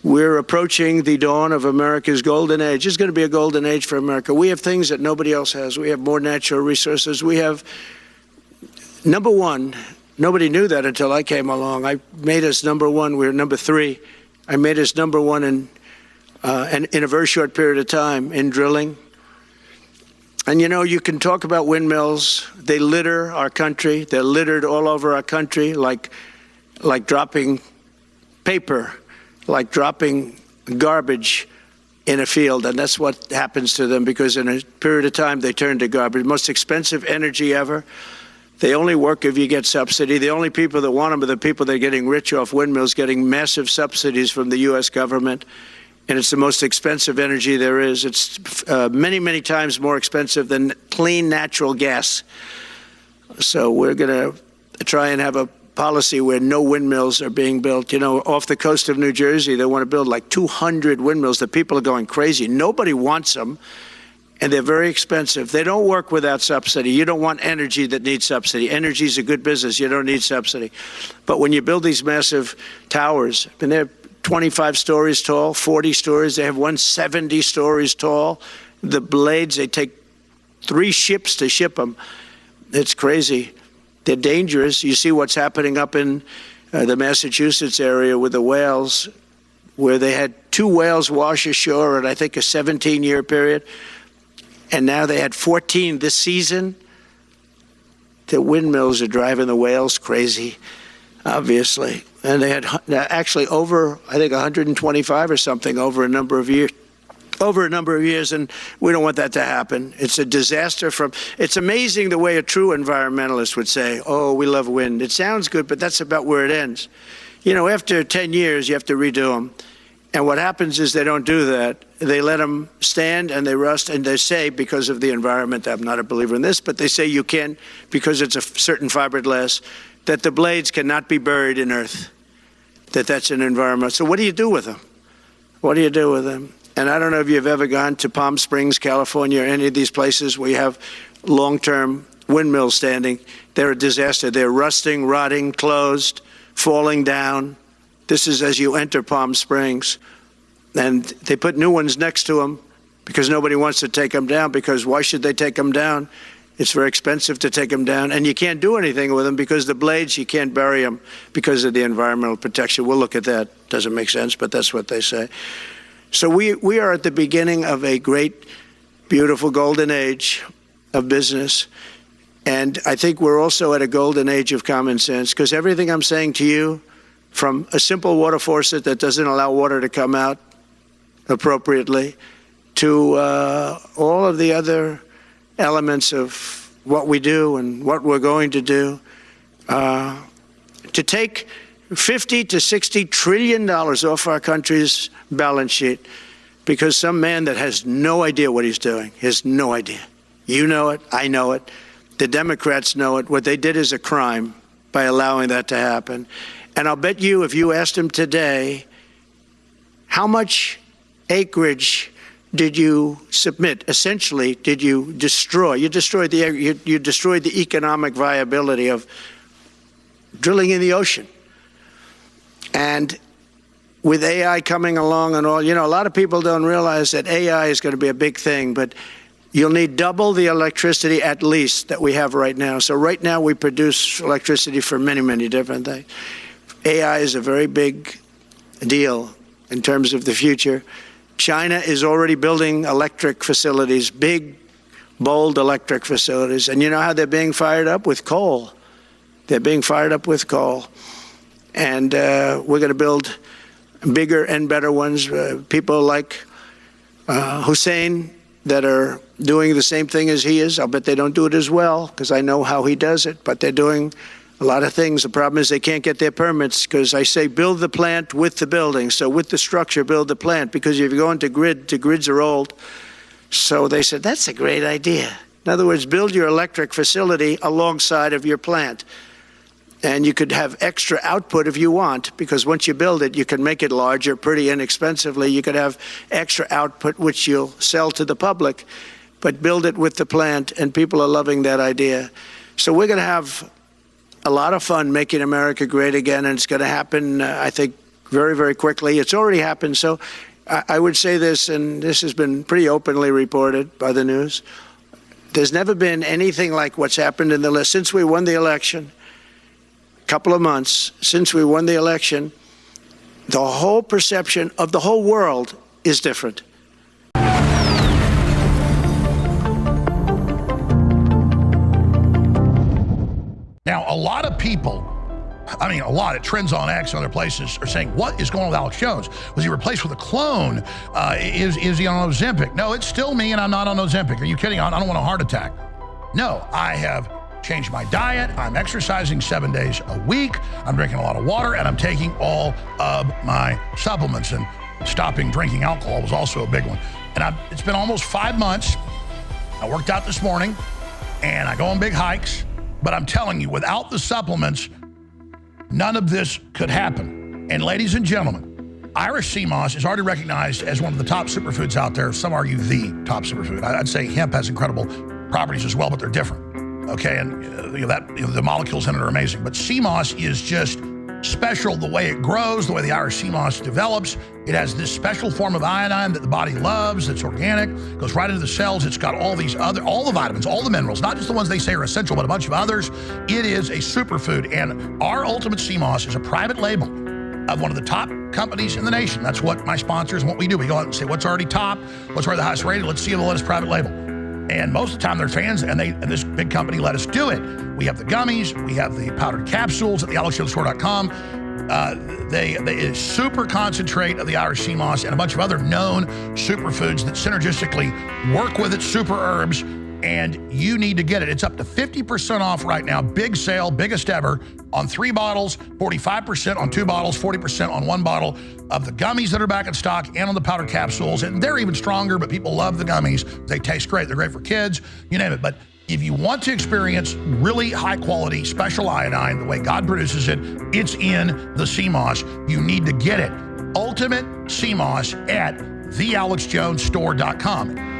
We're approaching the dawn of America's golden age. It's going to be a golden age for America. We have things that nobody else has. We have more natural resources. We have, number one, nobody knew that until I came along. I made us number one. We're number three. I made us number one in a very short period of time in drilling. And you know, you can talk about windmills. They litter our country. They're littered all over our country, like dropping paper, like dropping garbage in a field. And that's what happens to them, because in a period of time they turn to garbage. Most expensive energy ever. They only work if you get subsidy. The only people that want them are the people that are getting rich off windmills, getting massive subsidies from the U.S. government. And it's the most expensive energy there is. It's many, many times more expensive than clean natural gas. So we're going to try and have a policy where no windmills are being built. You know, off the coast of New Jersey, they want to build like 200 windmills. The people are going crazy. Nobody wants them, and they're very expensive. They don't work without subsidy. You don't want energy that needs subsidy. Energy is a good business. You don't need subsidy. But when you build these massive towers, and they're 25 stories tall, 40 stories, they have one 70 stories tall. The blades, they take 3 ships to ship them. It's crazy. They're dangerous. You see what's happening up in the Massachusetts area with the whales, where they had 2 whales wash ashore in, I think, a 17-year period. And now they had 14 this season. The windmills are driving the whales crazy, obviously. And they had actually over, I think, 125 or something over a number of years. And we don't want that to happen. It's a disaster. It's amazing the way a true environmentalist would say, oh, we love wind. It sounds good, but that's about where it ends. You know, after 10 years, you have to redo them. And what happens is they don't do that. They let them stand and they rust, and they say, because of the environment, I'm not a believer in this, but they say you can't, because it's a certain fiberglass, that the blades cannot be buried in earth, that's an environment. So what do you do with them? What do you do with them? And I don't know if you've ever gone to Palm Springs, California, or any of these places where you have long-term windmills standing. They're a disaster. They're rusting, rotting, closed, falling down. This is as you enter Palm Springs. And they put new ones next to them because nobody wants to take them down, because why should they take them down? It's very expensive to take them down, and you can't do anything with them because the blades, you can't bury them because of the environmental protection. We'll look at that. Doesn't make sense, but that's what they say. So we are at the beginning of a great, beautiful golden age of business. And I think we're also at a golden age of common sense, because everything I'm saying to you, from a simple water faucet that doesn't allow water to come out appropriately, to all of the other elements of what we do and what we're going to do, to take $50 to $60 trillion off our country's balance sheet because some man that has no idea what he's doing, has no idea. You know it, I know it, the Democrats know it. What they did is a crime by allowing that to happen. And I'll bet you, if you asked him today, how much acreage did you submit? Essentially, did you destroy? You destroyed the economic viability of drilling in the ocean. And with AI coming along and all, you know, a lot of people don't realize that AI is going to be a big thing, but you'll need double the electricity at least that we have right now. So right now we produce electricity for many, many different things. AI is a very big deal in terms of the future. China is already building electric facilities, big, bold electric facilities. And you know how they're being fired up? With coal. They're being fired up with coal. And we're going to build bigger and better ones. People like Hussein that are doing the same thing as he is. I'll bet they don't do it as well because I know how he does it, but they're doing a lot of things. The problem is they can't get their permits because I say build the plant with the building. So with the structure, build the plant, because if you go into the grids are old. So they said, that's a great idea. In other words, build your electric facility alongside of your plant. And you could have extra output if you want, because once you build it, you can make it larger pretty inexpensively. You could have extra output, which you'll sell to the public, but build it with the plant, and people are loving that idea. So we're going to have a lot of fun making America great again, and it's going to happen, I think, very, very quickly. It's already happened. So I would say this, and this has been pretty openly reported by the news. There's never been anything like what's happened in the list since we won the election. A couple of months since we won the election, the whole perception of the whole world is different. Now, a lot of people, a lot of Trends on X and other places are saying, what is going on with Alex Jones? Was he replaced with a clone? Is he on Ozempic? No, it's still me, and I'm not on Ozempic. Are you kidding? I don't want a heart attack. No, I have changed my diet. I'm exercising 7 days a week. I'm drinking a lot of water, and I'm taking all of my supplements. And stopping drinking alcohol was also a big one. And it's been almost 5 months. I worked out this morning, and I go on big hikes. But I'm telling you, without the supplements, none of this could happen. And ladies and gentlemen, Irish sea moss is already recognized as one of the top superfoods out there. Some argue the top superfood. I'd say hemp has incredible properties as well, but they're different. Okay, and the molecules in it are amazing. But sea moss is just special the way it grows, the way the Irish sea moss develops. It has this special form of iodine that the body loves, that's organic, goes right into the cells. It's got all the vitamins, all the minerals, not just the ones they say are essential, but a bunch of others. It is a superfood, and our Ultimate Sea Moss is a private label of one of the top companies in the nation. That's what my sponsors and what we do. We go out and say, what's already top? What's already the highest rated? Let's see if they'll let us private label. And most of the time they're fans, and this big company let us do it. We have the gummies, we have the powdered capsules at the AlexJonesStore.com. It is super concentrate of the Irish sea moss and a bunch of other known superfoods that synergistically work with it, super herbs, and you need to get it. It's up to 50% off right now. Big sale, biggest ever, on 3 bottles, 45% on 2 bottles, 40% on 1 bottle of the gummies that are back in stock and on the powder capsules. And they're even stronger, but people love the gummies. They taste great. They're great for kids, you name it. But if you want to experience really high quality special iodine, the way God produces it, it's in the sea moss. You need to get it. Ultimate Sea Moss at thealexjonesstore.com.